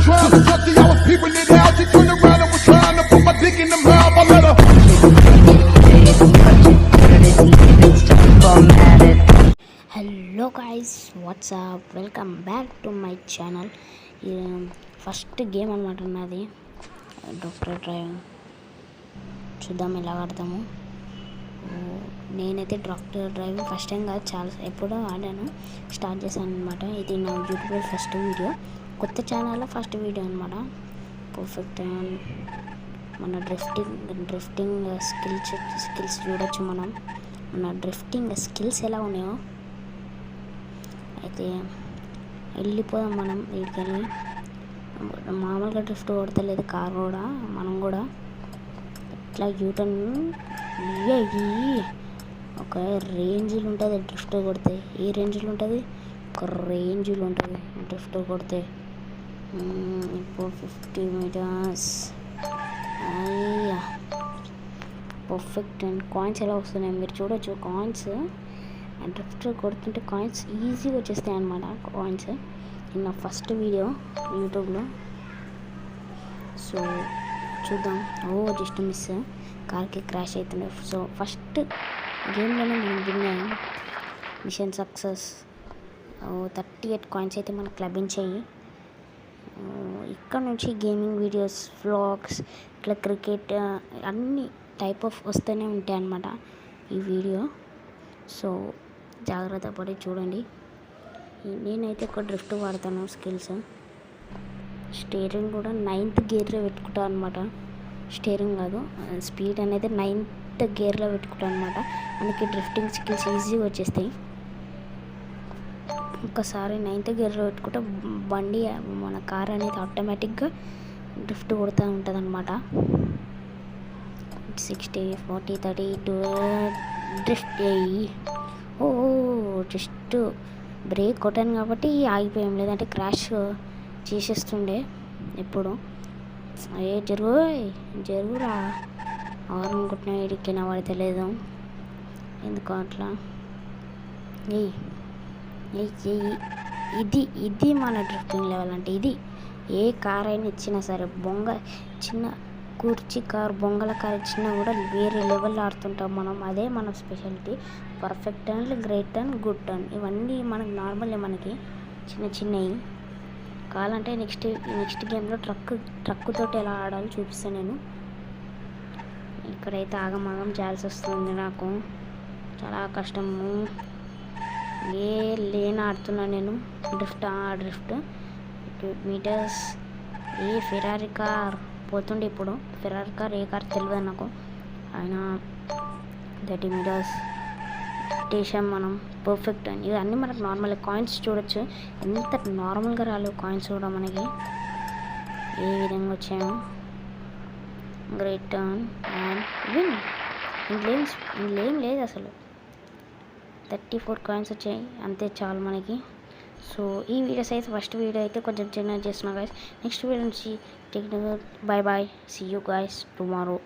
trying to touch it. I was peeping it out. She turned around and was trying to put my dick in the mouth. I let her. Hello guys, WhatsApp, welcome back to my channel. First game అనమాట నాది, doctor driving. చూద్దాం ఎలా ఆడతాము. నేనైతే doctor driving first time కాదు, చాలా ఎప్పుడో ఆడాను, స్టార్ట్ చేశాను అనమాట. ఇది నా యూట్యూబ్లో ఫస్ట్ వీడియో, కొత్త ఛానల్లో ఫస్ట్ వీడియో అనమాట. పర్ఫెక్ట్. మన డ్రిఫ్టింగ్ స్కిల్స్ చూడొచ్చు మనం. మన డ్రిఫ్టింగ్ స్కిల్స్ ఎలా ఉన్నాయో. అయితే వెళ్ళిపోదాం మనం వీడికెళ్ళి. మామూలుగా డ్రిఫ్ట్ కొడతలేదు కార్ కూడా, మనం కూడా ఇట్లా యూటర్న్ ఒక రేంజ్లో ఉంటుంది డ్రిఫ్ట్ కొడితే. ఏ రేంజ్లో ఉంటుంది? ఒక రేంజ్లో ఉంటుంది డ్రిఫ్ట్ కొడితే. ఇప్పుడు 50 మీటర్స్. అయ్యా పర్ఫెక్ట్. అండ్ కాయిన్స్ ఎలా వస్తున్నాయి మీరు చూడొచ్చు. కాయిన్స్ డ్రిఫ్ట్ కొడుతుంటే కాయిన్స్ ఈజీగా వచ్చేస్తాయి అన్నమాట. కాయిన్స్ నా ఫస్ట్ వీడియో యూట్యూబ్లో. సో చూద్దాం. జస్ట్ మిస్, కార్కి క్రాష్ అవుతుండే. సో ఫస్ట్ గేమ్లోనే మనం విన్నాము. Machine success. 38 కాయిన్స్ అయితే మనకు లభించాయి. ఇక్కడ నుంచి గేమింగ్ వీడియోస్, వ్లాగ్స్, ఇట్లా క్రికెట్, అన్ని టైప్ ఆఫ్ వస్తూనే ఉంటాయి అన్నమాట ఈ వీడియో. సో జాగ్రత్త పడి చూడండి. నేనైతే ఒక డ్రిఫ్ట్ వాడతాను స్కిల్స్. స్టీరింగ్ కూడా 9th గేర్లో పెట్టుకుంటాను అనమాట. స్టీరింగ్ కాదు, స్పీడ్ అనేది 9th గేర్లో పెట్టుకుంటాను అనమాట. అందుకే డ్రిఫ్టింగ్ స్కిల్స్ ఈజీగా వచ్చేస్తాయి. ఒక్కసారి 9th గేర్లో పెట్టుకుంటే బండి, మన కార్ అనేది ఆటోమేటిక్గా డ్రిఫ్ట్ కొడుతూ ఉంటుంది అనమాట. 60, 40, 32 డ్రిఫ్ట్ అయ్యి జస్ట్ బ్రేక్ కొట్టాను కాబట్టి ఆగిపోయాం, లేదంటే క్రాష్ చేసేస్తుండే ఎప్పుడు. జరుగురా ఆరు కొట్టిన ఇడికిన పడతలేదు ఎందుకో అట్లా. ఇది మన డ్రిఫ్టింగ్ లెవెల్ అంటే. ఇది ఏ కార్ అయినా ఇచ్చినా సరే, చిన్న కుర్చీ కార్, బొంగల కార్ ఇచ్చినా కూడా వేరే లెవెల్లో ఆడుతుంటాం మనం. అదే మన speciality. Perfect turn, great turn, good turn, ఇవన్నీ మనకి నార్మలే. మనకి చిన్నవి కావాలంటే నెక్స్ట్ గేమ్లో ట్రక్ తోటి ఎలా ఆడాలో చూపిస్తాను నేను. ఇక్కడైతే ఆగమాగం చేయాల్సి వస్తుంది నాకు, చాలా కష్టము. లేన్ ఆడుతున్నాను నేను డ్రిఫ్ట్ 2 మీటర్స్. ఫెరారీ కార్ పోతుండే ఇప్పుడు. ఫెరారీ కార్ ఏ కార్ తెలియదు నాకు. ఆయన 30 మీటర్స్ చేసాం మనం. పర్ఫెక్ట్. అని ఇవన్నీ మనకు నార్మల్. కాయిన్స్ చూడొచ్చు ఎంత నార్మల్గా రాలేవు కాయిన్స్ కూడా మనకి, ఏ విధంగా వచ్చాయో. Great turn and win. ఇందులో ఏం లేదు అసలు. 34 కాయిన్స్ వచ్చాయి, అంతే చాలు మనకి. సో ఈ వీడియోస్ అయితే ఫస్ట్ వీడియో అయితే కొంచెం చిన్నగా చేస్తున్నా గైస్. నెక్స్ట్ వీడియో నుంచి bye bye, see you guys tomorrow.